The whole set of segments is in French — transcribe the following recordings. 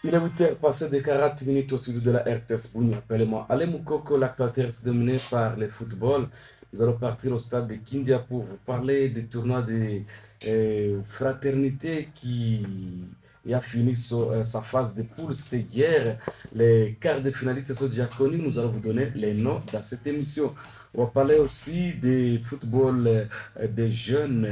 Il est 8h passé de 40 minutes au studio de la RTS Bouni. Appelez-moi Ale Moukoko, l'actualité reste dominée par le football. Nous allons partir au stade de Kindia pour vous parler des tournois de fraternité qui a fini sa phase de poule. C'était hier. Les quarts de finalistes se sont déjà connus. Nous allons vous donner les noms dans cette émission. On va parler aussi des football des jeunes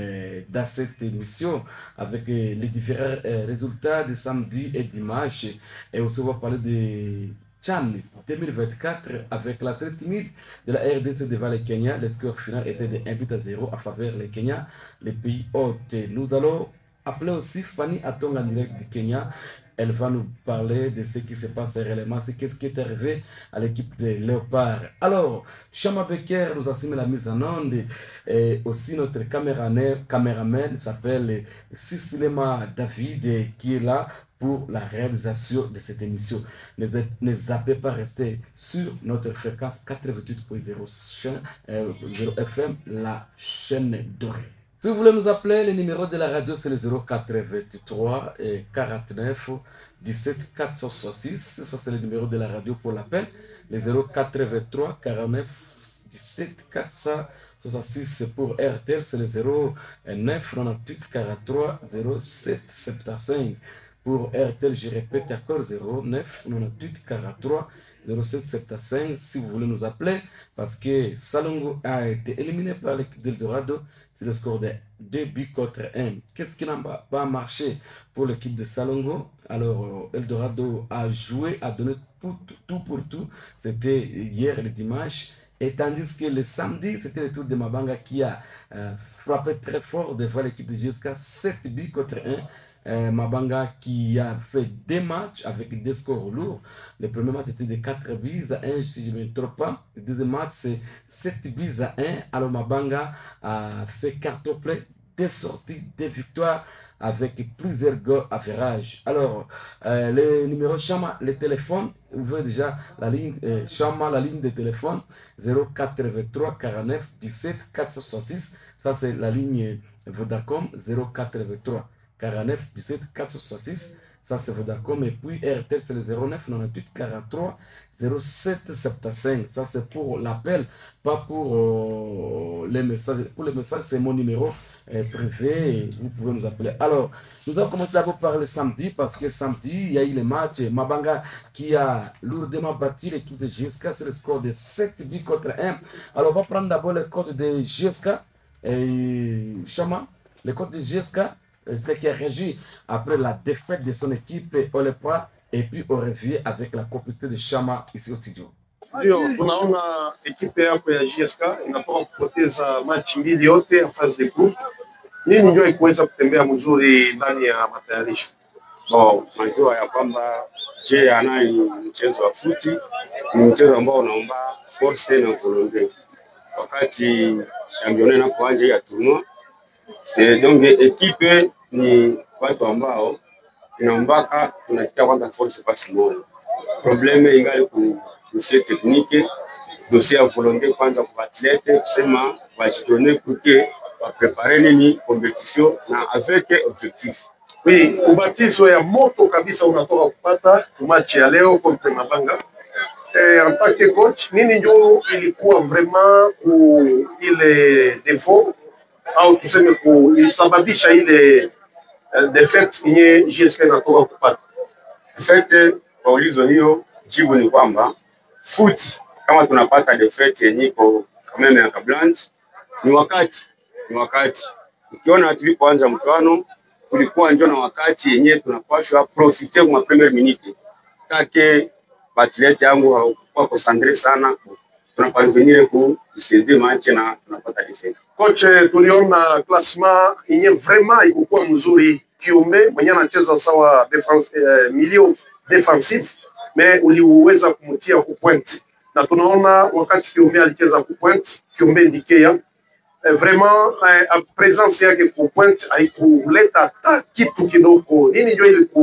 dans cette émission avec les différents résultats de samedi et dimanche. Et aussi, on va parler de Chan 2024 avec la très timide de la RDC devant le Kenya. Le score final était de 1-0 à faveur les Kenya, les pays hôtes. Nous allons appeler aussi Fanny Atong en direct du Kenya. Elle va nous parler de ce qui se passe réellement, c'est qu'est-ce qui est arrivé à l'équipe des Léopards. Alors, Chama Becker nous a signé la mise en onde. Et aussi notre caméraman s'appelle Sissilema David qui est là pour la réalisation de cette émission. Ne zappez pas rester sur notre fréquence 88.0 FM, la chaîne dorée. Si vous voulez nous appeler, le numéro de la radio c'est le 083 et 49 17 466. Ça c'est le numéro de la radio pour l'appel. Le 083 49 17 466 pour RTL, c'est le 09 98 43 07 75. Pour RTL, je répète encore 09 98 43 07 75 si vous voulez nous appeler parce que Salongo a été éliminé par l'équipe d'Eldorado. C'est le score de 2 buts contre 1. Qu'est-ce qui n'a pas marché pour l'équipe de Salongo? Alors, Eldorado a joué, a donné tout pour tout. C'était hier le dimanche. Et tandis que le samedi, c'était le tour de Mabanga qui a frappé très fort devant l'équipe de GSK, 7 buts contre 1. Mabanga qui a fait deux matchs avec des scores lourds. Le premier match était de 4 buts à 1, si je ne me trompe pas. Le deuxième match, c'est 7 buts à 1. Alors Mabanga a fait carton plein, des sorties, des victoires avec plusieurs goals à ferrage. Alors, le numéro Chama, le téléphone, vous voyez déjà la ligne Chama, la ligne de téléphone 083 49 17 466. Ça, c'est la ligne Vodacom 083 49 17 466. Ça, c'est Vodacom. Et puis RTL, c'est le 09 98 43 07 75. Ça, c'est pour l'appel, pas pour les messages. Pour les messages, c'est mon numéro privé. Vous pouvez nous appeler. Alors, nous allons commencer d'abord par le samedi, parce que samedi, il y a eu le match. Mabanga qui a lourdement battu l'équipe de GSK. C'est le score de 7 buts contre 1. Alors, on va prendre d'abord le code de GSK. Et Chama, le code de GSK. Ce qui a réagi après la défaite de son équipe Olepa, et puis on revient avec la complicité de Chama ici au studio. Ndio tunaona ekipe yako ya GSK inatoka kupoteza machi mbili yote en phase de group. Nini ndio ikuweza kutembea mzuri ndani ya matayarisho? Bon, najua ya kwamba anaye mchezo wa futi ni mchezo ambao unaomba force na volonté. Wakati championnat inapoanza ya tournoi, c'est donc ekipe ni watu ambao inaombaka tunafikia kwanza force pasi moja. Probleme ingali ku dossier technique, dossier ya volonté kwanza kwa athlete kusema wajidone kuke wa préparer nini compétition na avec objectif. Oui, ubatizo ya moto kabisa unatoka kupata match ya leo contre Mabanga. En tant que coach, nini ndio ilikuwa vraiment ku ile défaut au tuseme ku ilisababisha ile defect yenye GSK inatoka kupata? En fait, kwa ulizo hiyo jibu ni kwamba foot kama tunapata defect yenye iko kama ya kablant ni wakati ukiona tulipoanza mchuano kulikuwa ndio na wakati yenye tunapashwa profiter kwa première minute take athlete yangu hawakuwa concentré sana, tunaparvenir ku céder match na tunapata defect. Coach, tuliona classement yenye vraiment ikuwa mzuri. Kiumbe mwenye anacheza sawa defense milieu defensif, mais uliweza kumtia ku point, na tunaona wakati Kiumbe alicheza ku point, Kiumbe ndikea vraiment presence yake ku point haikuleta hata kitu kidogo. Nini ndio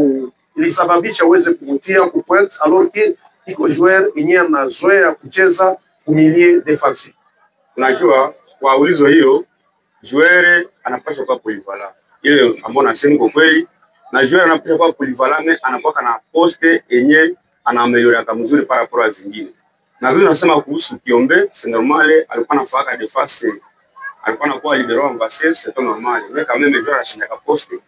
ilisababisha uweze kumtia ku point alors que iko joueur yenye anazoea kucheza ku milieu defensif? Unajua kwa ulizo hiyo joueur anapaswa kwa polyvalent ile ambao nasema kwa kweli na joueur anapokuwa kwa polyvalent anakuwa na poste yenye anaameliora kama mzuri par rapport à zingine. Na vile tunasema kuhusu Kiombe, c'est normal, alikuwa anafaka defense, alikuwa anakuwa libero avancé, c'est normal. Mais quand même joueur anashinda ka poste.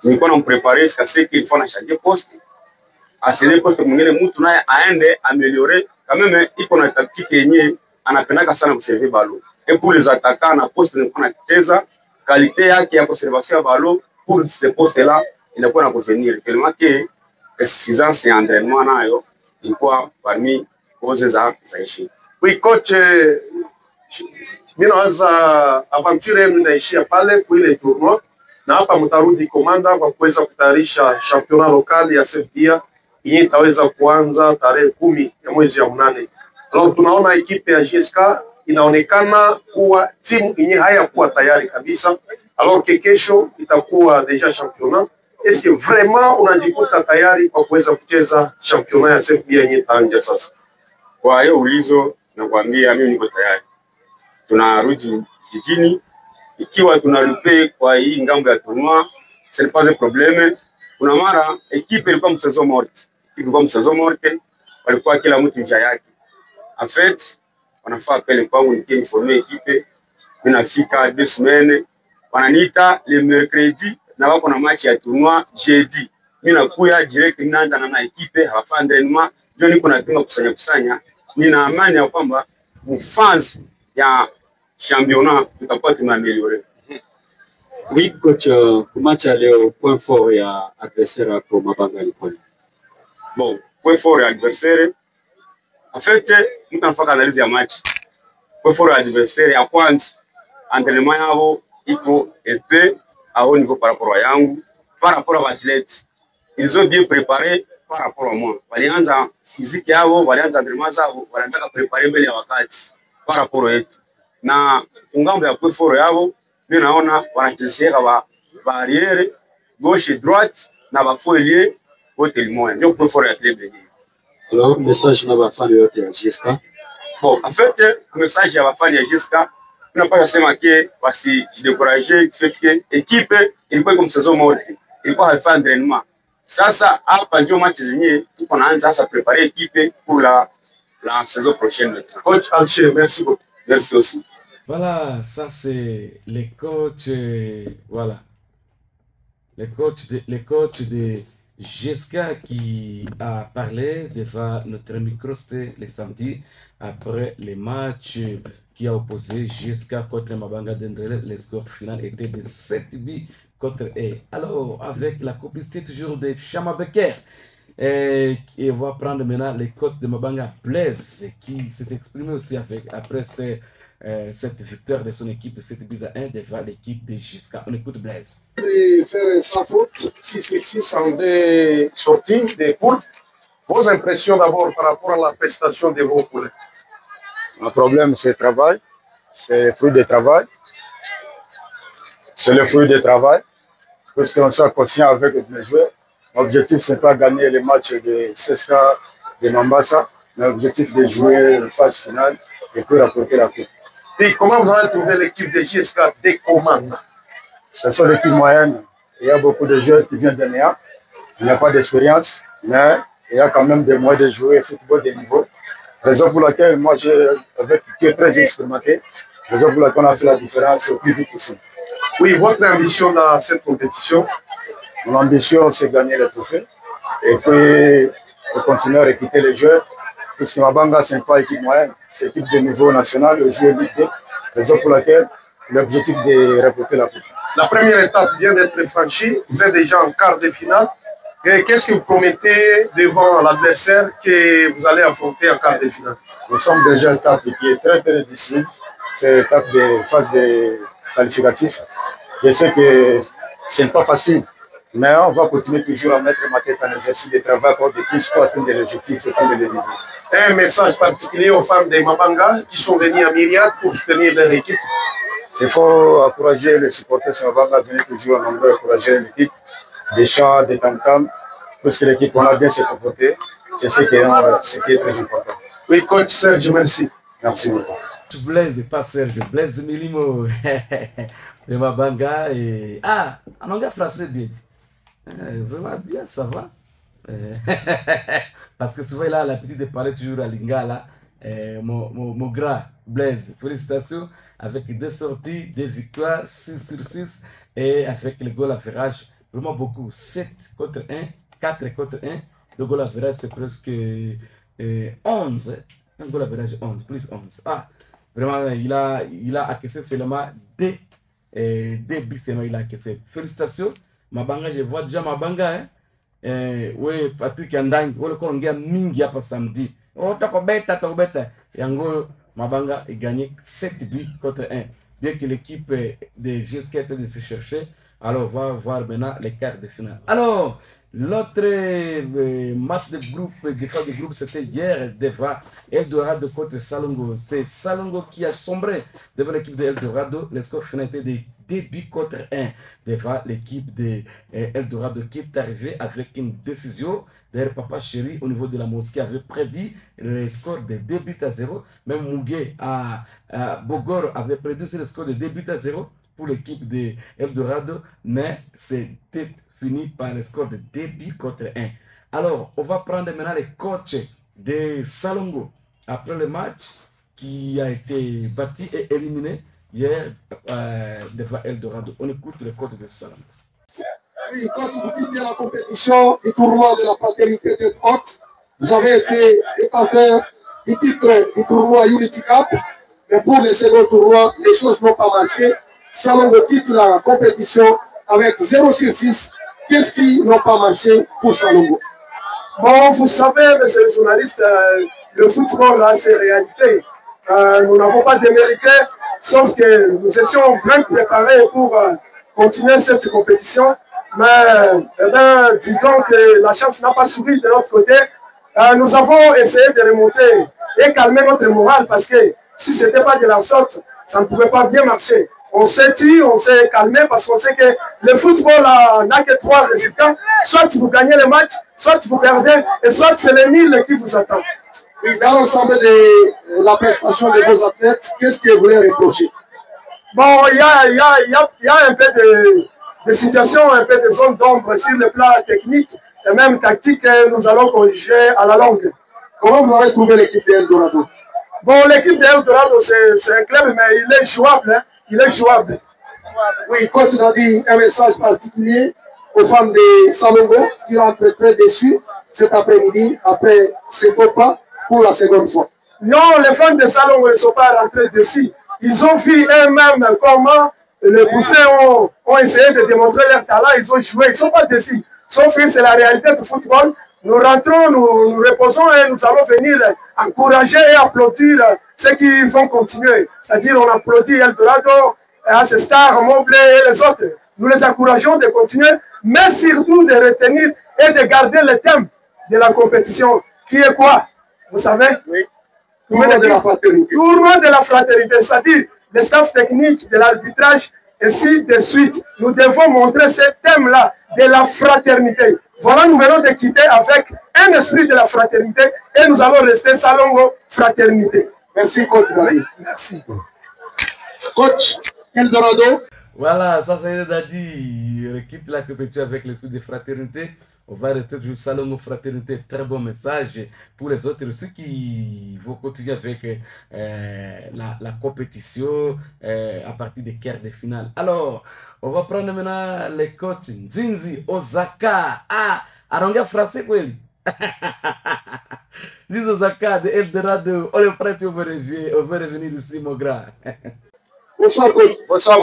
Nilikuwa nampreparer jusqu'à ce qu'il faut changer poste. Asile poste mwingine mtu naye aende améliorer. Quand même iko na tactique yenye anapendaka sana kuserver ballon. Et pour les attaquants na poste nilikuwa nacheza qualité yake ya conservation ya ballon pour ce poste là inakuwa na kuvenir. Tellement que insuffisance ya entraînement nayo ilikuwa parmi causes za échec. Oui coach, mimi naanza aventure yenu inaishia pale kwa ile tournoi na hapa mtarudi komanda kwa kuweza kutayarisha championnat local ya Serbia yenye itaweza kuanza tarehe 10 ya mwezi ya 8. Alors tunaona ekipe ya GSK inaonekana kuwa timu yenye hayakuwa tayari kabisa, alors que kesho itakuwa deja championnat. Est-ce que vraiment unajikuta tayari kwa kuweza kucheza championnat ya Serbia yenye itaanza sasa? Kwa hiyo ulizo nakwambia mimi niko tayari. Tunarudi jijini ikiwa tunalipe kwa hii ngambo ya tournoi, ce n'est pas un problème. Kuna mara ekipe ilikuwa msazo morte. Ilikuwa msazo morte, walikuwa kila mtu njia yake. En fait, wanafaa pele kwangu nikie former ekipe. Ninafika 2 semaines, wananiita le mercredi na wako na match ya tournoi jeudi. Mimi nakuya direct ninaanza na ekipe, hafa entraînement, ndio niko napinga kusanya. Nina amani ya kwamba mfans ya championnat tutakuwa tunaaméliorer. Oui coach, match leo point fort ya adversaire pour Mabanga Liponi. Bon, point fort ya adversaire. En fait, mtu anafanya analyse ya match. Point fort ya adversaire ya kwanza, entraînement yao iko épais à haut niveau par rapport à yangu, par rapport à l'athlète. Ils ont bien préparé par rapport à moi. Walianza physique yao, walianza entraînement zao, walianza préparer mbele ya wakati par rapport à yetu. Na ngambo ya point fort yao, mimi naona wanachezea kwa barrière gauche et droite na ba folie wote limoya. Ndio point fort ya club yenyewe. Alors message na bafani yote ya GSK. Bon, en fait, message ya bafani ya GSK, tunapaswa sema ke basi décourager fait que équipe ilikuwa comme saison morte. Ilikuwa haifa entraînement. Sasa hapa ndio match zenyewe tuko naanza sasa préparer équipe pour la saison prochaine. Coach Alcher, merci beaucoup. Merci aussi. Voilà, ça c'est les coachs, voilà, les coachs de GSK qui a parlé devant notre micro, c'était le samedi après les matchs qui a opposé GSK contre Mabanga Dendrele. Le score final était de 7 buts contre E. Alors, avec la complicité toujours de Chama Becker, et on va prendre maintenant les coachs de Mabanga Blaise qui s'est exprimé aussi après cette victoire de son équipe de 7 buts à 1 devant l'équipe de GSK. On écoute Blaise. Faire sans faute 6-6 en des sorties, des poules. Vos impressions d'abord par rapport à la prestation de vos poules? Le problème, c'est le travail. C'est le fruit du travail. C'est le fruit du travail. Parce qu'on soit conscient avec les joueurs. L'objectif, ce n'est pas gagner les matchs de CSK, de Mambasa, mais l'objectif de jouer la phase finale et puis rapporter la coupe. Et comment vous avez trouvé l'équipe de GSK des commandes? Ce sont des équipes moyennes. Il y a beaucoup de joueurs qui viennent de Néa. Il n'y a pas d'expérience, mais il y a quand même des moyens de jouer au football de niveau. Raison pour laquelle moi, qui est très expérimenté, raison pour laquelle on a fait la différence au plus vite possible. Oui, votre ambition dans cette compétition? Mon ambition, c'est de gagner le trophée et puis de continuer à recruter les joueurs. Puisque Mabanga, ce n'est pas équipe moyenne, c'est équipe de niveau national, le jeu Ligue 2. Raison pour laquelle l'objectif de remporter la coupe. La première étape vient d'être franchie, vous êtes déjà en quart de finale. Qu'est-ce que vous promettez devant l'adversaire que vous allez affronter en quart de finale? Nous sommes déjà à une étape qui est très très difficile. C'est l'étape de phase de qualificatif. Je sais que ce n'est pas facile, mais on va continuer toujours à mettre ma tête en exercice de travail encore de plus pour atteindre l'objectif et atteindre le niveau. Un message particulier aux femmes de Mabanga qui sont venues à Myriad pour soutenir leur équipe? Il faut encourager les supporters de Mabanga à venir toujours en nombre, encourager l'équipe, des chants, des tam-tams, parce que l'équipe, on a bien se comporter. Je sais que c'est ce qui est très important. Oui, coach Serge, merci. Merci beaucoup. Blaise, pas Serge, Blaise Milimo de Mabanga et... Ah, en anglais français, bien. Vraiment bien, ça va. Parce que souvent, il a l'habitude de parler toujours à Lingala. Mon gras, Blaise, félicitations. Avec 2 sorties, 2 victoires, 6 sur 6. Et avec le goal average, vraiment beaucoup. 7 contre 1, 4 contre 1. Le goal average, c'est presque 11. Un goal average 11, plus 11. Ah, vraiment, il a encaissé seulement 2 buts seulement, il a encaissé. Félicitations. Mabanga, je vois déjà Mabanga. Oui, Patrick Andang, oui, le Congolais mingi hapa samedi. Oh, takobeta. Yango, Mabanga a gagné 7 buts contre 1. Bien que l'équipe des GSK était de se chercher. Alors, on va voir maintenant les quarts de finale. Alors, l'autre match de groupe, de phase de groupe, c'était hier devant Eldorado contre Salongo. C'est Salongo qui a sombré devant l'équipe de Eldorado. Le score final était de 2 buts contre 1 devant l'équipe de Eldorado qui est arrivée avec une décision. D'ailleurs, Papa Chéri, au niveau de la mosquée, avait prédit le score de 2 buts à 0. Même Mougué à Bogor avait prédit le score de 2 buts à 0 pour l'équipe de Eldorado, mais c'était fini par le score de 2 buts contre 1. Alors, on va prendre maintenant les coachs de Salongo après le match qui a été battu et éliminé hier devant Eldorado. On écoute le coach de Salongo. Oui, quand vous quittez la compétition du tournoi de la fraternité de haute, vous avez été détenteur du titre du tournoi Unity Cup, mais pour le second tournoi, les choses n'ont pas marché. Salongo quitte la compétition avec 0-6. Qu'est-ce qui n'a pas marché pour Salongo? Bon, vous savez, monsieur le journaliste, le football a ses réalités. Nous n'avons pas démérité, sauf que nous étions bien préparés pour continuer cette compétition. Mais disons que la chance n'a pas souri de notre côté. Nous avons essayé de remonter et calmer notre morale parce que si ce n'était pas de la sorte, ça ne pouvait pas bien marcher. On s'est tué, on s'est calmé parce qu'on sait que le football n'a que 3 résultats. Soit vous gagnez le match, soit vous perdez, et soit c'est le nul qui vous attend. Et dans l'ensemble de la prestation de vos athlètes, qu'est-ce que vous voulez reprocher? Bon, il y a un peu de situations, un peu de zones d'ombre sur le plan technique et même tactique que nous allons corriger à la longue. Comment vous avez trouvé l'équipe d'Eldorado? Bon, l'équipe d'Eldorado, c'est un club, mais il est jouable. Hein? Il est jouable. Oui, coach a dit un message particulier aux femmes de Salongo qui rentrent très déçues cet après-midi après ce faux pas pour la seconde fois. Non, les fans de Salongo ne sont pas rentrés déçus. Ils ont vu eux-mêmes comment les poussés ont essayé de démontrer leur talent. Ils ont joué, ils ne sont pas déçus. Sauf que c'est la réalité du football. Nous rentrons, nous reposons et nous allons venir encourager et applaudir ceux qui vont continuer. C'est-à-dire on applaudit Eldorado, Star, Moblé et les autres. Nous les encourageons de continuer, mais surtout de retenir et de garder le thème de la compétition, qui est quoi? Vous savez? Oui. Tournoi de la fraternité. Tournoi de la fraternité, c'est-à-dire le staff technique de l'arbitrage, ainsi de suite. Nous devons montrer ce thème-là de la fraternité. Voilà, nous venons de quitter avec un esprit de la fraternité et nous allons rester Salongo fraternité. Merci, coach David. Merci. Coach Eldorado. Voilà, ça c'est Dadi. On quitte la compétition avec l'esprit de fraternité. On va rester toujours Salongo fraternité. Très bon message pour les autres, ceux qui vont continuer avec la compétition à partir des quarts de finale. Alors, on va prendre maintenant les coachs Nzinzi Osaka. Ah, aronga français quoi? Nzinzi Osaka de Eldorado. On est prêt pour revenir ici, mon grand. Bonsoir, coach. Bonsoir,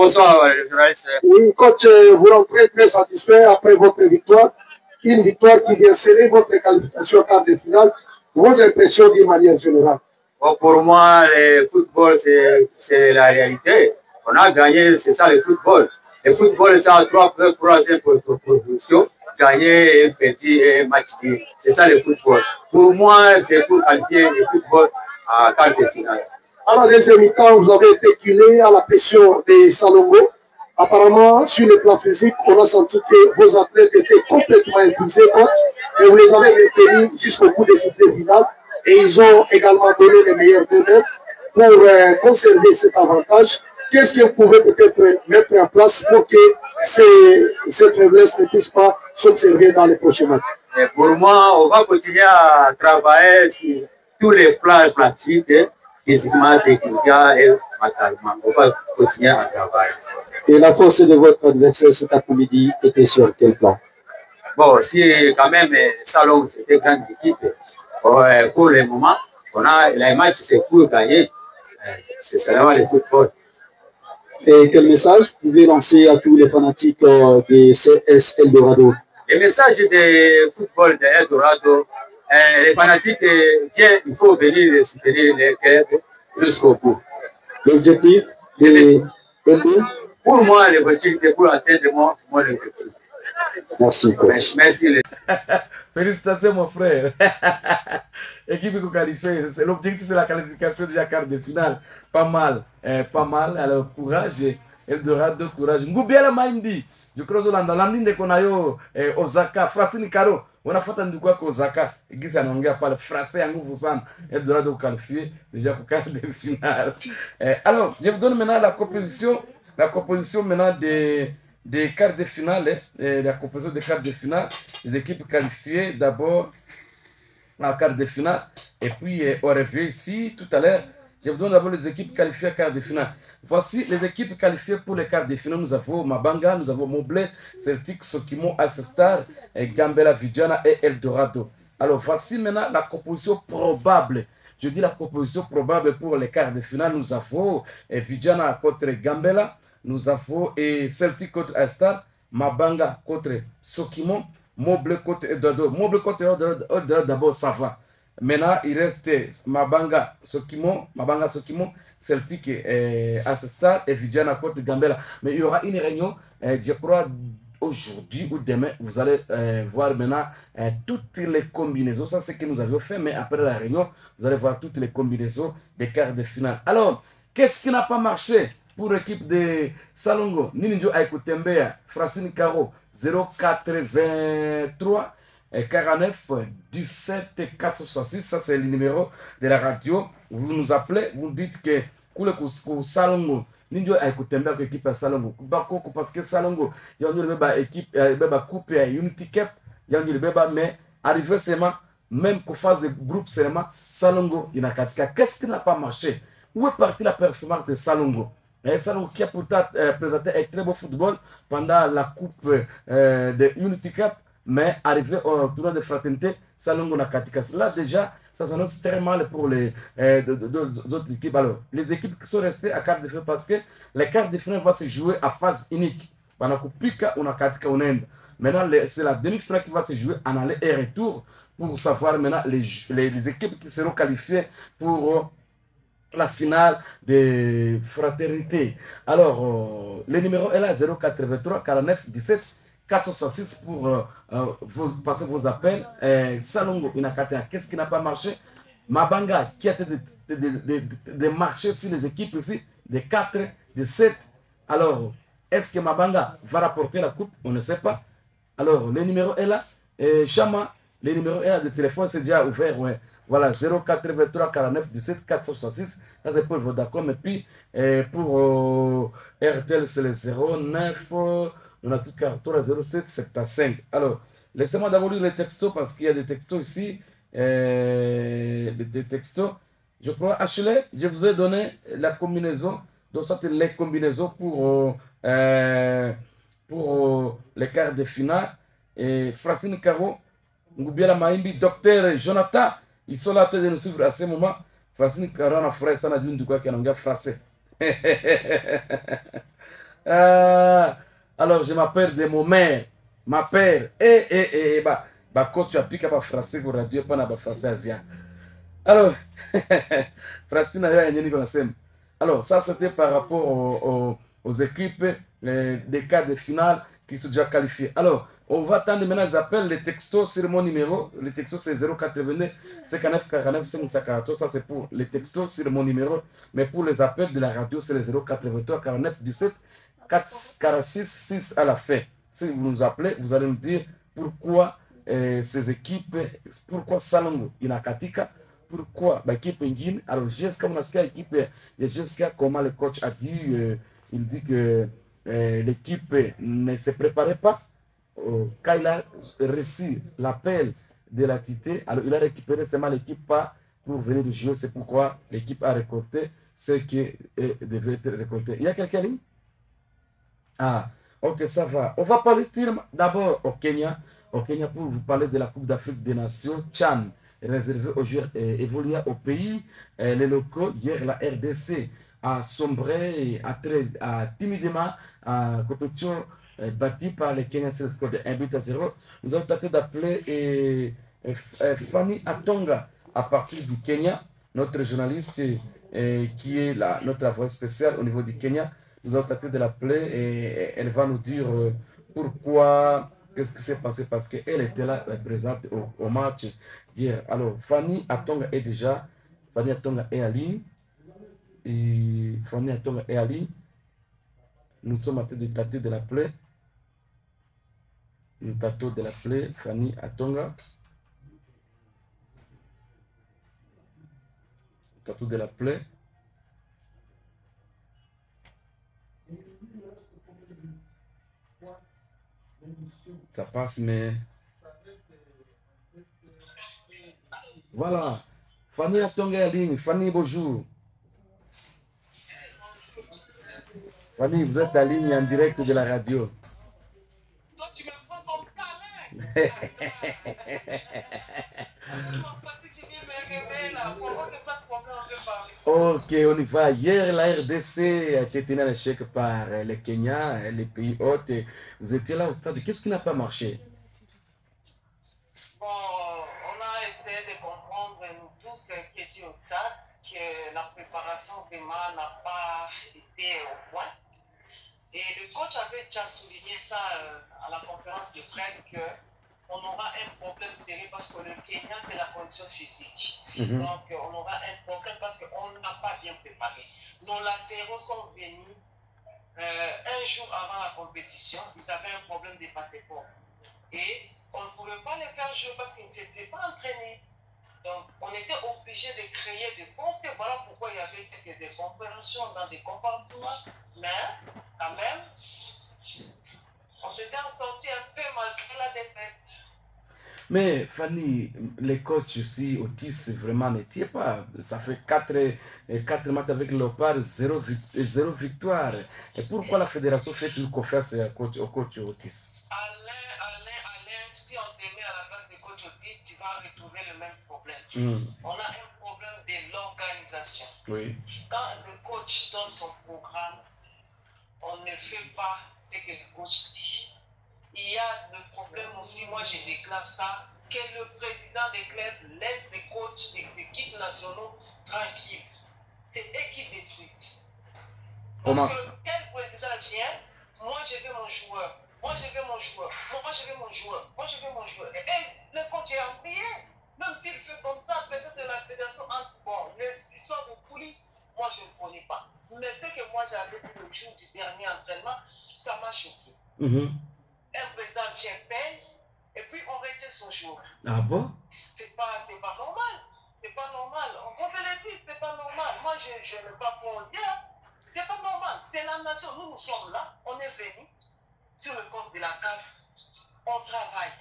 journaliste. Oui, coach, vous rentrez très satisfait après votre victoire. Une victoire qui vient sceller votre qualification en quart de finale. Vos impressions d'une manière générale? Bon, pour moi, le football, c'est la réalité. On a gagné, c'est ça le football. Le football, c'est en 3e position. Gagner un petit match. C'est ça le football. Pour moi, c'est pour qualifier le football à quart de finale. À la deuxième mi-temps, vous avez été culé à la pression des Salongo. Apparemment, sur le plan physique, on a senti que vos athlètes étaient complètement épuisés, et vous les avez retenus jusqu'au bout des sifflets finales. Et ils ont également donné les meilleurs d'eux-mêmes pour conserver cet avantage. qu'est-ce que vous pouvez peut-être mettre en place pour que ces faiblesses ne puissent pas s'observer dans les prochains matchs? Et pour moi, on va continuer à travailler sur tous les plans pratiques, physiquement, techniquement et mentalement. On va continuer à travailler. Et la force de votre adversaire cet après-midi était sur quel plan? Bon, si quand même, Salon, c'était une grande équipe, pour le moment, on a les matchs, c'est pour gagner. C'est seulement le football. Et quel message vous pouvez lancer à tous les fanatiques de CS Eldorado? Le message de football de Eldorado, les fanatiques, il faut venir soutenir les clubs jusqu'au bout. L'objectif pour moi, l'objectif est pour atteindre mon objectif. Merci, coach. Merci. Félicitations, mon frère. Équipe qui qualifiée. L'objectif, c'est la qualification de la quart de finale. Pas mal. Pas mal. Alors, courage. Eldorado, courage. Ngubiela Maindi. Je crois que dans l'andine qu'on a eu Osaka, Francine Caro. On a fait un coup à Osaka. Et qui s'en a pas le français en Goufousan. Eldorado qualifié. Déjà pour quart de finale. Alors, je vous donne maintenant la composition maintenant des quarts de finale, la composition des quarts de finale, les équipes qualifiées d'abord en quart de finale, et puis on revient ici tout à l'heure. Je vous donne d'abord les équipes qualifiées à quart de finale. Voici les équipes qualifiées pour les quarts de finale. Nous avons Mabanga, nous avons Moblé, Celtic, Sokimo, Asestar, Gambela, Vidjana et Eldorado. Alors voici maintenant la composition probable. Je dis la composition probable pour les quarts de finale. Nous avons Vidjana contre Gambela. Nous avons Celtic contre Astar, Mabanga contre Sokimo, Moblé contre Eldorado. Moblé contre Eldorado, d'abord ça va. Maintenant, il reste Mabanga, Sokimo, Celtic et Astar et Vidjana contre Gambela. Mais il y aura une réunion, je crois, aujourd'hui ou demain. Vous allez voir maintenant toutes les combinaisons. Ça, c'est ce que nous avions fait, mais après la réunion, vous allez voir toutes les combinaisons des quarts de finale. Alors, qu'est-ce qui n'a pas marché pour l'équipe de Salongo? Ninjo Aikutembea, Francine Caro, 083 49 17 466. Ça, c'est le numéro de la radio. Vous nous appelez, vous dites que pour Salongo, Ninjo Aikutembea, l'équipe à Salongo. Parce que Salongo, il y a une équipe, il y a une coupe, Unity Cup, il y a une mais arrivé seulement, même qu'en phase de groupe seulement, Salongo, il y a 4 cas. Qu'est-ce qui n'a pas marché? Où est partie la performance de Salongo? Salongo qui a pourtant présenté un très beau football pendant la coupe de Unity Cup, mais arrivé au tournoi de fraternité, Salongo n'a katika. Là déjà, ça s'annonce très mal pour les autres équipes. Alors, les équipes qui sont restées à quart de finale, parce que les quarts de finale vont se jouer à phase unique. Pendant que Pika, on a katika en Inde. Maintenant, c'est la demi-finale qui va se jouer en aller et retour pour savoir maintenant les équipes qui seront qualifiées pour la finale de fraternité. Alors, le numéro est là, 083 49 17 466 pour passer vos appels. Salongo, qu'est-ce qui n'a pas marché? Mabanga, qui a été de marcher sur les équipes ici, de 4, de 7. Alors, est-ce que Mabanga va rapporter la coupe? On ne sait pas. Alors, le numéro est là. Chama, le numéro est là, le téléphone c'est déjà ouvert. Ouais. Voilà, 083 49 17 466. Ça, c'est pour Vodacom. Et puis, pour RTL, c'est le 09. On a tout carton à 07 75. Alors, laissez-moi d'abord lire les textos parce qu'il y a des textos ici. Des textos. Je crois, Ashley, je vous ai donné la combinaison. Donc, ça, c'est les combinaisons pour les quarts de finale. Et Francine Caro, Ngoubiela Maimbi, Docteur Jonathan, ils sont là en train de nous suivre à ce moment. Francine Caro, on a frère, ça n'a d'une quoi qui a français. Alors, je m'appelle de mon mère, ma père, quand tu appliques à français pour radio, pas à français asiatique. Alors, Francine a eu un. Alors, ça c'était par rapport aux équipes des quarts de finale qui sont déjà qualifiées. Alors, on va attendre maintenant les appels, les textos sur mon numéro. Les textos c'est 082 59 49 514. Ça c'est pour les textos sur mon numéro. Mais pour les appels de la radio, c'est les 083 49 17 46 6 à la fin. Si vous nous appelez, vous allez nous dire pourquoi ces équipes, pourquoi Salongo Inakatika, pourquoi l'équipe ingine. Alors, jusqu'à mon équipe, jusqu'à comment le coach a dit, il dit que l'équipe ne se préparait pas. Quand il a reçu l'appel de la Tité, alors il a récupéré seulement l'équipe pas pour venir jouer. C'est pourquoi l'équipe a récolté ce qui devait être récolté. Il y a quelqu'un ligne? Ah, ok, ça va. On va parler d'abord au Kenya. Au Kenya, pour vous parler de la Coupe d'Afrique des Nations, Tchan, réservée aux joueurs évoluant au pays. Les locaux, hier, la RDC a sombré, a timidement, à compétition bâtie par les Kenyans sur le score de 1-0. Nous avons tenté d'appeler Fanny Atonga à partir du Kenya, notre journaliste qui est notre voix spéciale au niveau du Kenya. Nous avons tenté de l'appeler et elle va nous dire pourquoi, qu'est-ce qui s'est passé, parce qu'elle était là présente au match d'hier. Alors, Fanny Atonga est déjà, Fanny Atonga est en ligne. Et Fanny Atonga est en ligne. Nous sommes en train de tenter de l'appeler. Nous tâtons de l'appeler Fanny Atonga. Nous tâtons de l'appeler. Ça passe, mais... Voilà. Fanny Atonga est en ligne. Fanny, bonjour. Fanny, vous êtes en ligne en direct de la radio. Toi, tu me prends comme câlin. Ok, on y va. Hier, la RDC a été tenue en échec par les Kenyans, les pays hôtes. Vous étiez là au stade. Qu'est-ce qui n'a pas marché? Bon, on a essayé de comprendre, nous tous qui étions au stade, que la préparation vraiment n'a pas été au point. Et le coach avait déjà souligné ça à la conférence de presse qu'on aura un problème sérieux parce que le Kenya, c'est la condition physique. Donc, on aura un problème parce qu'on n'a pas bien préparé. Nos latéraux sont venus un jour avant la compétition. Ils avaient un problème de passeport. Et on ne pouvait pas les faire jouer parce qu'ils ne s'étaient pas entraînés. Donc, on était obligé de créer des postes. Et voilà pourquoi il y avait quelques incompréhensions dans des compartiments. Mais, quand même, on s'était en sorti un peu malgré la défaite. Mais Fanny, les coachs aussi, Otis, vraiment n'étaient pas. Ça fait 4 matchs avec Léopard, 0 victoire. Et pourquoi la fédération fait une confiance au coach Otis? Alain, si on te met à la place du coach Otis, tu vas retrouver le même problème. On a un problème de l'organisation. Oui. Quand le coach donne son programme, on ne fait pas ce que le coach dit. Il y a le problème aussi, moi je déclare ça, que le président des clubs laisse les coachs des équipes nationaux tranquilles. C'est eux qui détruisent. Parce que quel président vient, moi je veux mon joueur, moi je veux mon joueur, moi je veux mon joueur, moi je veux mon joueur. Et le coach est en prière. Même s'il fait comme ça, peut-être la fédération entre. Bon, les histoires de police, moi je ne connais pas. Mais ce que moi j'avais vu le jour du dernier entraînement, ça m'a choqué. Un président vient paye et puis on retient son joueur. Ah bon? C'est pas normal. C'est pas normal. On se le dit, c'est pas normal. Moi, je ne veux pas foncer. C'est pas normal. C'est la nation. Nous sommes là. On est venus sur le compte de la CAF. On travaille.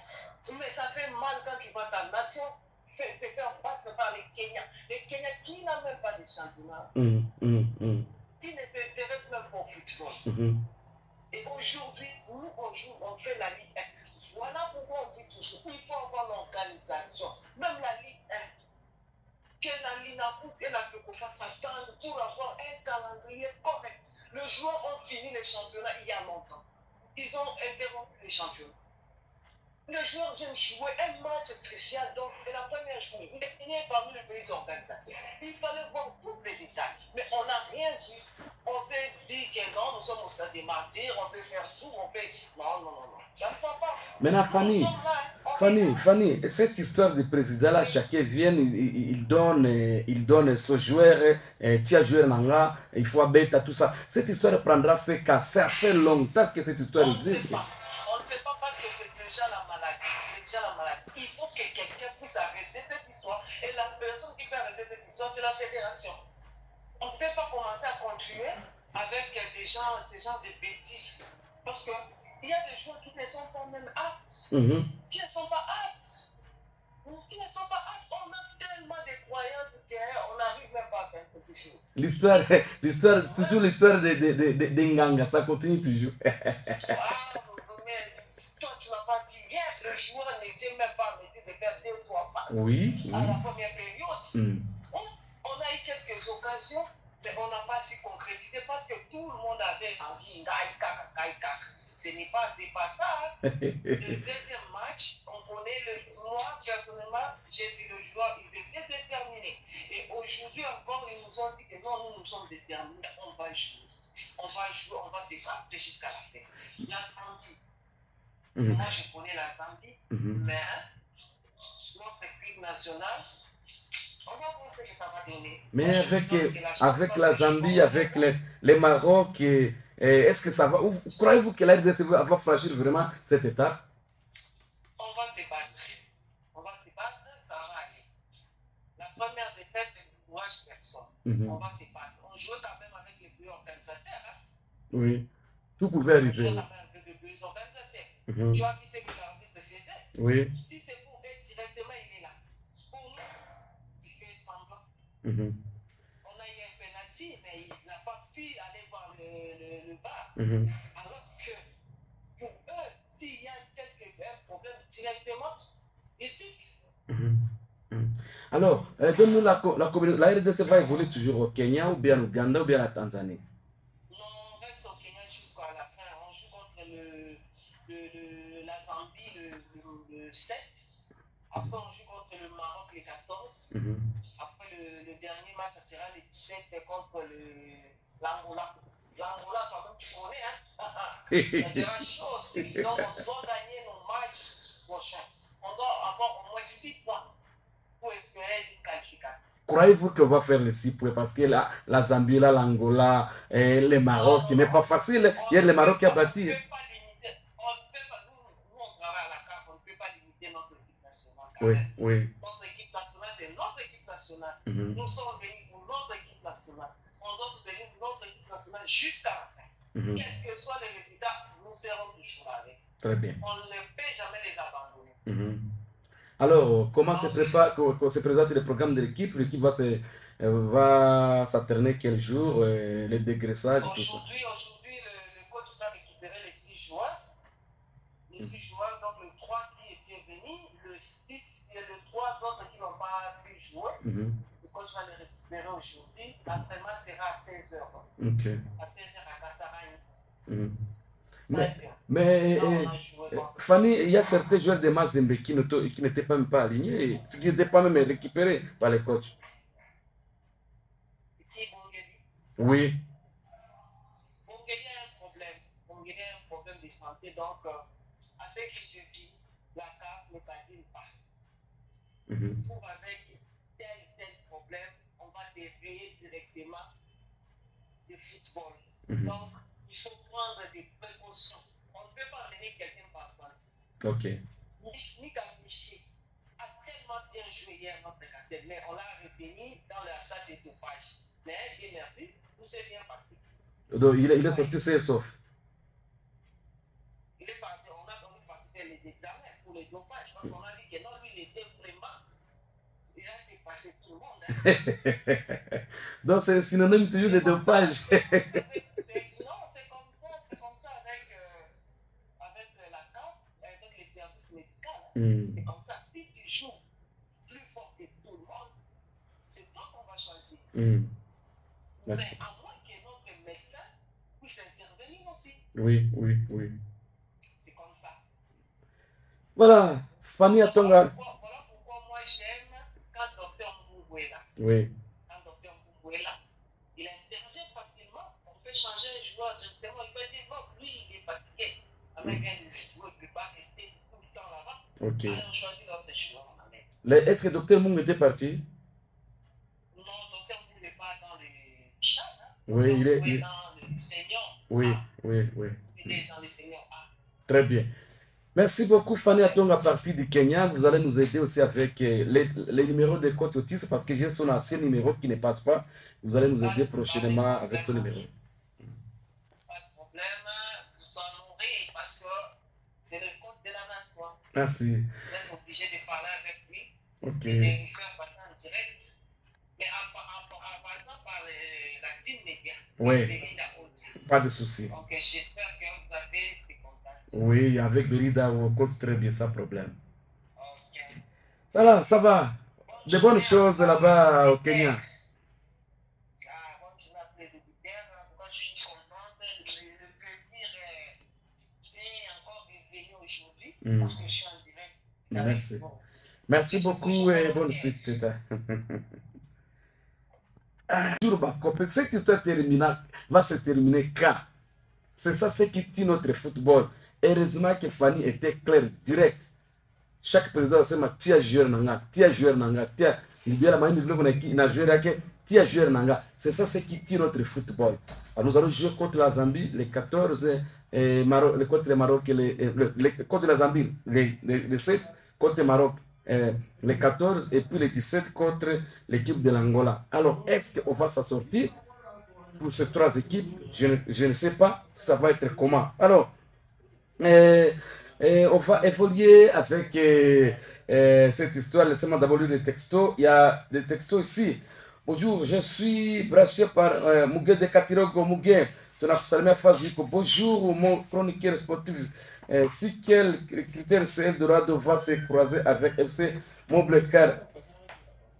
Mais ça fait mal quand tu vois ta nation se faire battre par les Kenyans. Les Kenyans qui n'ont même pas de championnat. Qui ne s'intéressent même pas au football. Et aujourd'hui, nous, on fait la Ligue 1. Voilà pourquoi on dit toujours qu'il faut avoir l'organisation. Même la Ligue 1. Que la Linafoot et la Fecofa s'attendent pour avoir un calendrier correct. Les joueurs ont fini les championnats il y a longtemps. Ils ont interrompu les championnats. Les joueurs viennent jouer un match spécial, donc, et la première journée, il est fini parmi les pays organisateurs. Il fallait voir tous les détails, mais on n'a rien vu. On s'est dit que non, nous sommes au stade des martyrs, on peut faire tout, on peut... Non. Ça ne va pas. Maintenant, Fanny, cette histoire du président-là, chacun vient, il donne ce joueur, tu as joué Nanga, il faut abattre tout ça. Cette histoire prendra fait qu'à ça fait longtemps que cette histoire existe. On ne sait pas parce que c'est déjà la maladie. Il faut que quelqu'un puisse arrêter cette histoire. Et la personne qui peut genre de bêtises. Parce qu'il y a des joueurs qui ne sont pas même aptes. Qui ne sont pas aptes. Qui ne sont pas aptes. On a tellement de croyances qu'on n'arrive même pas à faire quelque chose. Toujours l'histoire de Nganga, ça continue toujours. Mais toi, tu n'as pas dit rien. Le joueur n'était même pas en mesure de faire 2 ou 3 passes. Oui. À la première période. On a eu quelques occasions, mais on n'a pas su concrétiser parce que tout le monde avait envie. Ce n'est pas ça. Le deuxième match, on connaît moi, personnellement, j'ai vu le joueur, ils étaient déterminés. Et aujourd'hui encore, ils nous ont dit que non, nous sommes déterminés, on va jouer. On va se battre jusqu'à la fin. La Zambie. Moi, je connais la Zambie, mais notre équipe nationale, on va voir ce que ça va donner. Mais avec la Zambie, avec les Maroc, est-ce que ça va... Croyez-vous que la RDC va franchir vraiment cette étape? On va se battre. Ça va aller. La première défaite ne courage personne. On va se battre. On joue quand même avec les deux organisateurs. Oui. Tout pouvait arriver. On joue quand même avec les deux organisateurs. Tu as vu ce que l'arbitre faisait? Oui. Si c'est pour eux directement, il est là. Pour nous, il fait semblant. On a eu un penalty, mais il n'a pas pu aller voir le VAR. Alors que pour eux, s'il y a un problème directement, ici. Alors, donne-nous la communauté. La RDC va évoluer toujours au Kenya, ou bien au Ouganda, ou bien à Tanzanie? Non, on reste au Kenya jusqu'à la fin. On joue contre la Zambie le 7. Après, on joue contre le Maroc le 14. Après, le dernier match, ça sera le 17 contre l'Angola. L'Angola, quand même, tu connais, hein? Ça sera chaud. Donc, on doit gagner nos matchs prochains. On doit avoir au moins 6 points pour espérer une qualification. Croyez-vous qu'on va faire les 6 points? Parce que la Zambie, l'Angola, le Maroc, qui n'est pas facile. Il y a le Maroc qui a battu. On ne peut pas limiter. Nous, on travaille à la carte. On ne peut pas limiter notre équipe nationale. Oui. Notre équipe nationale, c'est notre équipe nationale. Nous sommes venus pour notre équipe nationale. On doit soutenir notre équipe nationale jusqu'à la fin. Quels que soient les résultats, nous serons toujours avec. Très bien. On ne peut jamais les abandonner. Alors, comment se présente le programme de l'équipe? L'équipe va s'alterner quel jour? Les dégraissages, tout ça. Aujourd'hui, le coach va récupérer les 6 joueurs. Les 6 joueurs, donc le 3 qui était venu, le 6 et le 3 autres qui n'ont pas pu jouer. Le coach va les récupérer aujourd'hui. L'entraînement sera à 16h. À 16h à Kasarani. Mais Fanny, il y a certains joueurs de Mazembe qui n'étaient même pas alignés, qui n'étaient pas même récupérés par les coachs. Oui. Bongeli a un problème. Bongeli a un problème de santé, donc à ce que je vis, la CAF ne badine pas. Pour avec tel problème, on va dévier directement le football. Donc, il faut prendre des précautions. On ne peut pas amener quelqu'un par santé. Mika Miché a tellement bien joué hier notre capitaine, mais on l'a retenu dans la salle de dopage. Mais Dieu merci, tout s'est bien passé. Donc, il est sorti sain et sauf. Il est parti, on est parti faire les examens pour le dopage, parce qu'on a dit que non, lui, il était vraiment. Il a dépassé tout le monde. Donc, c'est synonyme toujours de dopage. C'est comme ça, si tu joues plus fort que tout le monde, c'est toi qu'on va choisir. Mais à moins que notre médecin puisse intervenir aussi. Oui. C'est comme ça. Voilà, Fanny Atonga. Voilà pourquoi moi j'aime quand Dr Mbouela. Oui. Quand Dr Mbouela, il intervient facilement. On peut changer un joueur directement. Il peut dire non, lui il est fatigué. Avec un joueur, il ne peut pas rester tout le temps là-bas. Allez, on choisit notre joueur. Est-ce que Dr Mung était parti? Non, Dr Mung n'est pas dans le chat. Oui, il est dans le senior. Oui. Il est dans le senior A. Très bien. Merci beaucoup Fanny Atonga à partir du Kenya. Vous allez nous aider aussi avec les numéros de coach Otis parce que j'ai son ancien numéro qui ne passe pas. Vous allez nous aider prochainement avec ce numéro. Merci. Vous êtes obligé de parler avec lui. Ok. Et de lui faire passer en direct. Mais en passant par la team média. Oui. Belinda Odia. Pas de souci. Donc j'espère que vous avez ces contacts. Oui, avec Belinda, on cause très bien sans problème. Ok. Voilà, ça va. De bonnes choses là-bas au Kenya. Bonne journée à tous les éditeurs. Moi, je suis contente. Le plaisir est encore réveillé aujourd'hui parce que je suis en direct. Merci. Merci beaucoup et bonne suite, Teta. Cette histoire va se terminer quand? C'est ça ce qui tue notre football. Heureusement que Fanny était claire, direct. Chaque président sait tia joueur nanga, tia joueur nanga, tia libéra mani niveau na joueur yake, tia joueur nanga. C'est ça ce qui tue notre football. Alors, nous allons jouer contre la Zambie les 14 contre le Maroc contre la Zambie les 7 contre le Maroc les 14 et puis les 17 contre l'équipe de l'Angola. Alors, est-ce qu'on va s'en sortir pour ces trois équipes? Je ne sais pas. Ça va être comment. Alors, on va évoluer avec cette histoire. Laissez-moi d'abord lire les textos. Il y a des textos ici. Bonjour, je suis branché par Mugué de Katirogo. Mugué, bonjour, mon chroniqueur sportif. Si quel critère c'est Eldorado va se croiser avec FC Montblecar.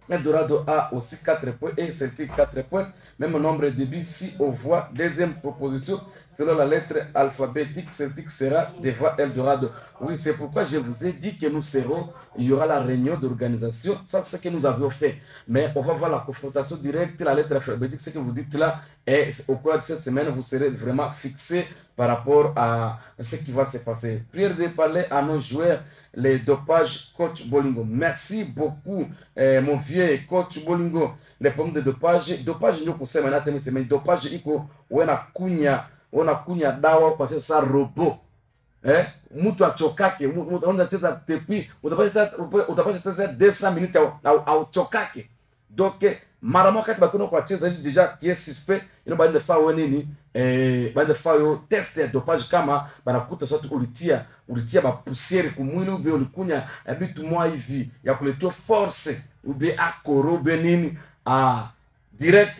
Eldorado a aussi 4 points et Celtic 4 points. Même nombre de buts. Si on voit deuxième proposition, selon la lettre alphabétique, Celtic sera devant Eldorado. Oui, c'est pourquoi je vous ai dit que nous serons, il y aura la réunion d'organisation. Ça, c'est ce que nous avions fait. Mais on va voir la confrontation directe, la lettre alphabétique, ce que vous dites là. Et au cours de cette semaine, vous serez vraiment fixé par rapport à ce qui va se passer. Prière de parler à nos joueurs, les dopages, coach Bolingo. Merci beaucoup, mon vieux coach Bolingo. Les pommes de dopage, dopage nous conseille maintenant, mais dopage, il faut on a kunya dawa kwa sasa robot. Mtu achokake, unacheza tepi, utapata sasa 200 minutes au chokake. Donc mara moja kati bakono kwa cheza déjà qui est suspect, ino baende fa nini baende fa yo test ya dopage kama banakuta sasa ulitia ba poussière kumwili ube ulikunya bitu mwa hivi ya kuletea force ube akorobe nini direct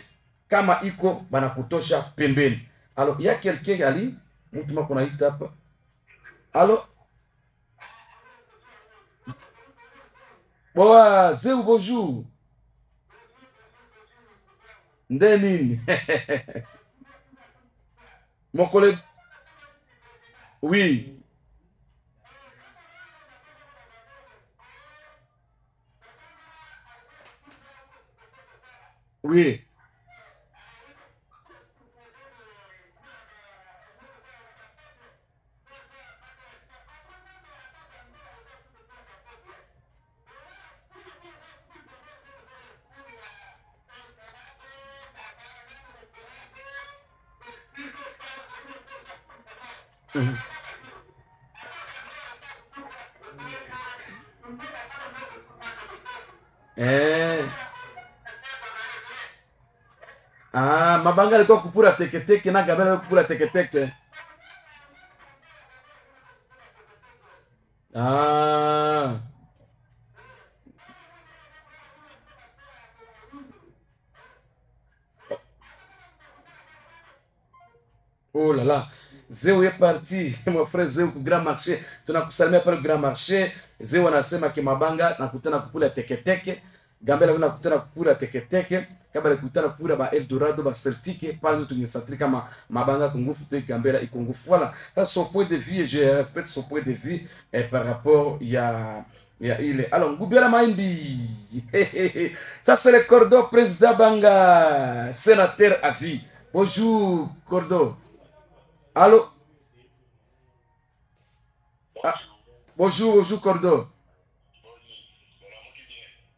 kama iko banakutosha pembeni. Alors, il y a quelqu'un Ali, mutuma kuna ita hapa. Allô? Boa, Zéu, bonjour. Ndeni. Mon collègue. Oui. Oui. Mabanga alikuwa kupura teketeke na Gabela alikuwa kupura teketeke. Oh là là. Zéo est parti, mon frère Zéo ku Grand Marché. Tunakusalimia pale Grand Marché. Zéo anasema ke Mabanga nakutana kupula teketeke. Gambela nakutana kupula teketeke. Kabla kutana kupula ba Eldorado ba Celtic pale tungesatrika Mabanga kungufu pe Gambela ikungufu. Voilà, ça son point de vue, je respecte son point de vue par rapport il y a alors Ngoubiala Maimbi. Ça c'est le Cordo président Banga, sénateur à vie. Bonjour Cordo. Allô? Bonjour, bonjour Cordo.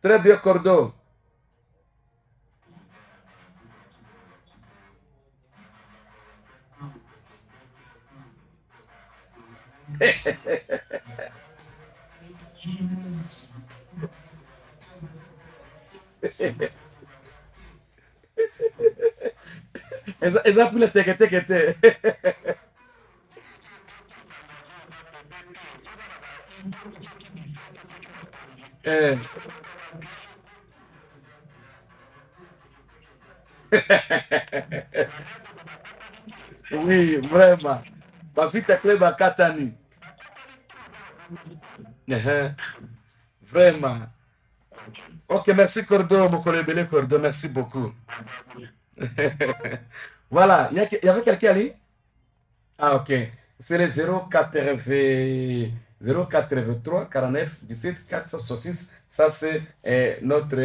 Très bien Cordo. Eza pula teke. Oui, vraiment. Bafita Club à Katani. Vraiment. Ok, merci Cordo, mon collègue Cordo, merci beaucoup. Voilà, il y avait quelqu'un là? Ah, ok. C'est le 083 49 17 466. Ça, c'est notre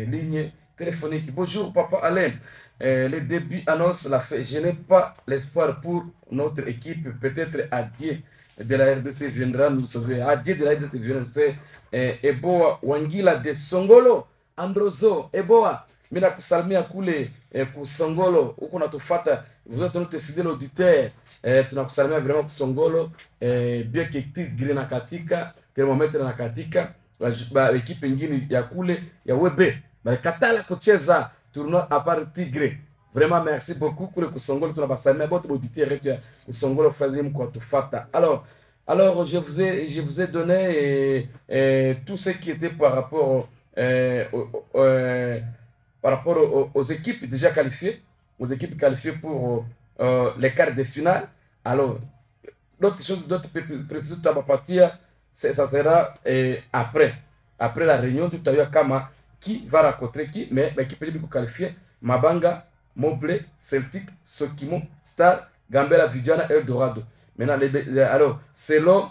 ligne téléphonique. Bonjour, Papa Alain. Le début annonce la fête. Je n'ai pas l'espoir pour notre équipe. Peut-être Adieu de la RDC viendra nous sauver. Adieu de la RDC viendra nous sauver. Eboa Wangila de Songolo. Androzo. Eboa. Mina kusalimia kule kusongolo huko natufata, vous êtes notre fidèle auditeur, tunakusalimia vraiment kusongolo, bien que Tigre na katika thermometre na katika equipe nyingine ya kule ya webe katala kucheza tournoi à part Tigre. Vraiment merci beaucoup kule kusongolo, tunabasalimia bote auditeur yetu kusongolo fazimu kwa tufata. Alors je vous ai donné tout ce qui était par rapport aux équipes déjà qualifiées, pour les quarts de finale. Alors, d'autres choses, d'autres précisions, ça sera après la réunion, tout à l'heure, Kama, qui va rencontrer qui, mais l'équipe est qualifiée, Mabanga, Moblé, Celtic, Sokimo, Star, Gambela, Vidiana, Eldorado. Maintenant, alors, selon,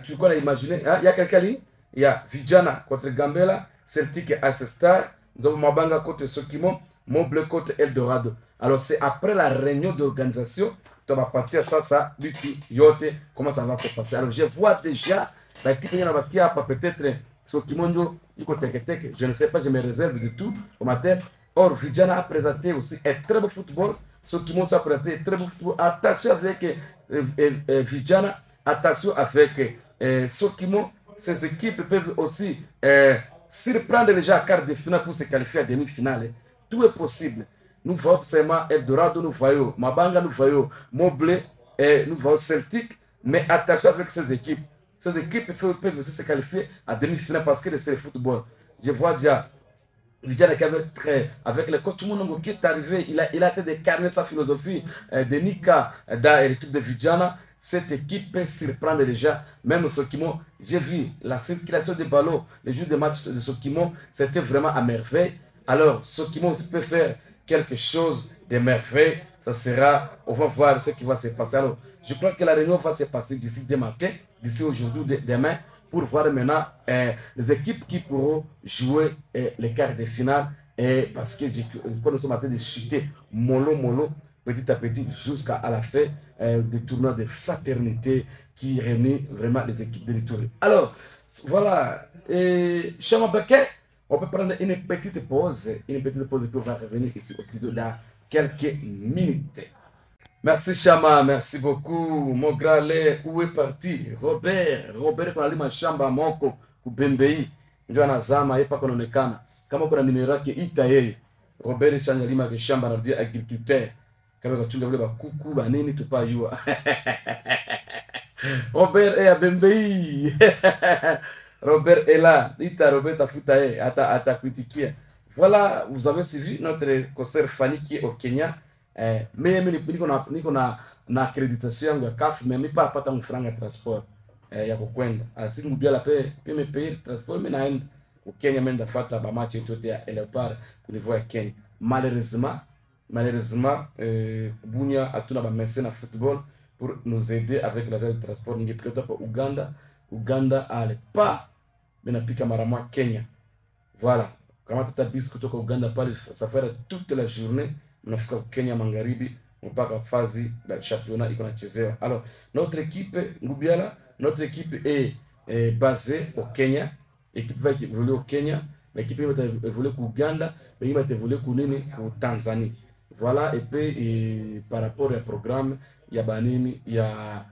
tu connais imaginer, il y a quelqu'un là, il y a Vidiana contre Gambela, Celtic et AC Star. Nous avons Mabanga contre Sokimo, Moblé contre Eldorado. Alors c'est après la réunion d'organisation, tu vas partir ça, yote, comment ça va se passer. Alors je vois déjà, peut-être Sokimo, je ne sais pas, je me réserve de tout au matin. Or, Vidiana a présenté aussi un très beau football. Sokimo a présenté un très beau football. Attention avec Vidiana, attention avec Sokimo. Ces équipes peuvent aussi surprendre déjà à quart de finale pour se qualifier à demi-finale. Tout est possible. Nous voyons seulement Eldorado, nous voyons Mabanga, nous voyons Moblé, et nous voyons Celtic. Mais attention avec ces équipes. Ces équipes peuvent aussi se qualifier à demi-finale parce que c'est le football. Je vois déjà Vidiana avec le coach Mounongo qui est arrivé, il a été décarné sa philosophie de Nika dans l'équipe de Vidiana. Cette équipe peut surprendre déjà, même Sokimo. J'ai vu la circulation des ballons, les jours de match de Sokimo, c'était vraiment à merveille. Alors, Sokimo aussi peut faire quelque chose de merveille. Ça sera, on va voir ce qui va se passer. Alors, je crois que la réunion va se passer d'ici demain, d'ici aujourd'hui, demain, pour voir maintenant les équipes qui pourront jouer les quarts de finale. Parce que quand nous sommes en train de chuter mollo, petit à petit, jusqu'à la fin des tournois de fraternité qui réunit vraiment les équipes de l'Itourie. Alors, voilà. Chama Baquet, on peut prendre une petite pause pour revenir ici au studio dans quelques minutes. Merci Chama, merci beaucoup. Mograle, où est parti? Robert, qu'on a lima shamba moko, kubembei. Ndio anazama, yepa konaonekana. Kama kuna numero yake ita yeye. Robert shanya lima ke shamba na dia agriculteur. Kama kachunga vile bakuku banini tupayua. Robert est à Bembei. Robert est là. Ita Robert tafuta yeye ata critiquer. Voilà, vous avez suivi notre concert Fanny qui est au Kenya. Mimi niko na accreditation yangu ya CAF, mais mimi pa pata mfranga transport ya kukwenda. Asiku mbia la pe me payer transport mimi naenda au Kenya, mimi ndafuata ba match yote ya Leopard au niveau ya Kenya. Malheureusement Bunia atuna ba mécène football pour nous aider avec l'argent de transport. Ningepeleka pa Uganda ale pa mimi napika mara moja Kenya. Voilà, kama tata bis kutoka Uganda pale ça fait toute la journée. Unafika Kenya magharibi mpaka fazi la championnat iko nachezewa. Alors notre équipe Ngubiala, notre équipe est basée au Kenya. L'équipe va évoluer au Kenya, l'équipe va évoluer au Uganda, l'équipe va évoluer au Tanzanie. Voilà, et puis par rapport au programme, il y a banini, il y a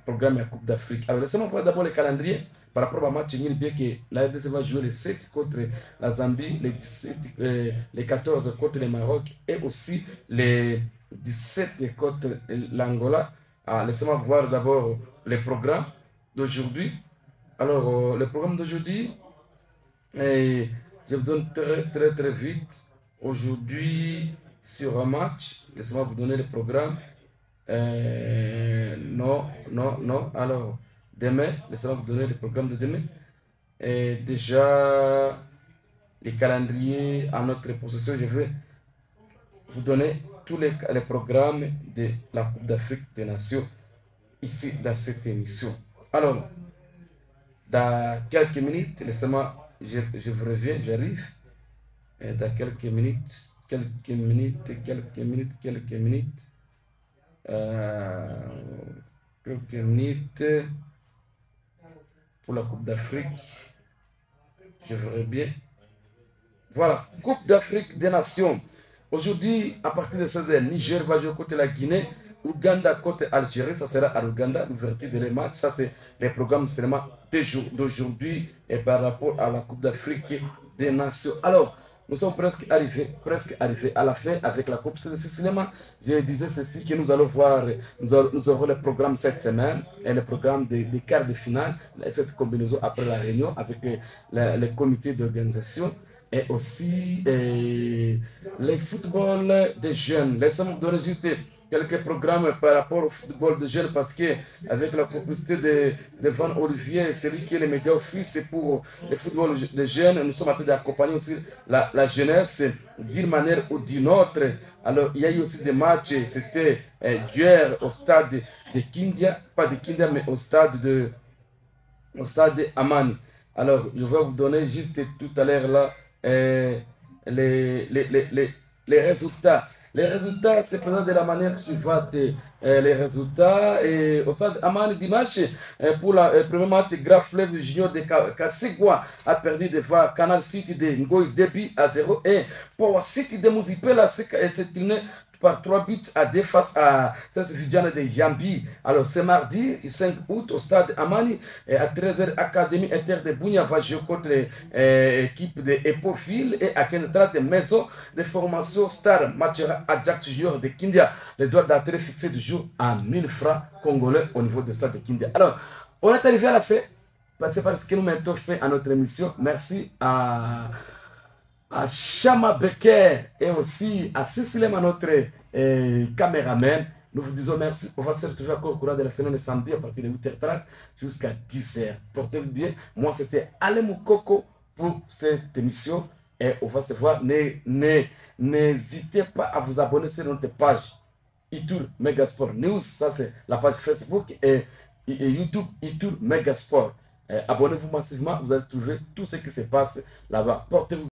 programme de Coupe d'Afrique. Alors laissez-moi voir d'abord le calendrier par rapport au match, bien que la RDC va jouer les 7 contre la Zambie, les 14 contre le Maroc et aussi les 17 contre l'Angola. Laissez-moi voir d'abord le programme d'aujourd'hui. Alors, le programme d'aujourd'hui, je vous donne très vite. Aujourd'hui, sur un match, laissez-moi vous donner le programme. Non. Alors, demain, laissez-moi vous donner le programme de demain. Et déjà, les calendriers à notre possession, je vais vous donner tous les programmes de la Coupe d'Afrique des Nations ici dans cette émission. Alors, dans quelques minutes, laissez-moi, je vous reviens, j'arrive. Dans quelques minutes, pour la Coupe d'Afrique. Je verrai bien. Voilà, Coupe d'Afrique des Nations. Aujourd'hui, à partir de 16h, Niger va jouer côté la Guinée, Ouganda côté Algérie, ça sera à l'Ouganda, l'ouverture des matchs. Ça, c'est les programmes seulement d'aujourd'hui et par rapport à la Coupe d'Afrique des Nations. Alors, nous sommes presque arrivés à la fin avec la Coupe de Cinéma. Je disais ceci que nous allons voir, nous aurons le programme cette semaine et le programme des quarts de finale, cette combinaison après la réunion avec le comité d'organisation. Et aussi les football des jeunes. Laissez-moi donner juste quelques programmes par rapport au football des jeunes parce que avec la complicité de Van Olivier, c'est lui qui est le média office pour le football des jeunes. Nous sommes en train d'accompagner aussi la jeunesse d'une manière ou d'une autre. Alors il y a eu aussi des matchs, c'était hier au stade de Kindia, pas de Kindia mais au stade de Amani. Alors je vais vous donner juste tout à l'heure là les résultats. Les résultats se présentent de la manière suivante. Les résultats au stade Amani dimanche pour le premier match, Graf Fleuve Junior de Kasegwa a perdu devant Canal City de Ngoï 2 buts à 0 et Power City de Muzipela s'est incliné par 3 buts à 2 face à Vidjana de Yambi. Alors, c'est mardi 5 août au stade Amani à 13h, Académie Inter de Bounia va jouer contre l'équipe de Epofil et à 15h30 Maison de formation Star Matera Ajax Junior de Kindia. Le droit d'entrée fixé du jour à 1000 francs congolais au niveau du stade de Kindia. Alors, on est arrivé à la fin. C'est parce que nous mettons fin à notre émission. Merci à Chama Becker et aussi à Cécilem, notre caméraman. Nous vous disons merci. On va se retrouver encore au courant de la semaine de samedi à partir de 8h30 jusqu'à 10h. Portez-vous bien. Moi, c'était Alemou Koko pour cette émission. Et on va se voir. N'hésitez pas à vous abonner sur notre page Itour Megasport News. Ça, c'est la page Facebook et YouTube Itour Megasport. Abonnez-vous massivement. Vous allez trouver tout ce qui se passe là-bas. Portez-vous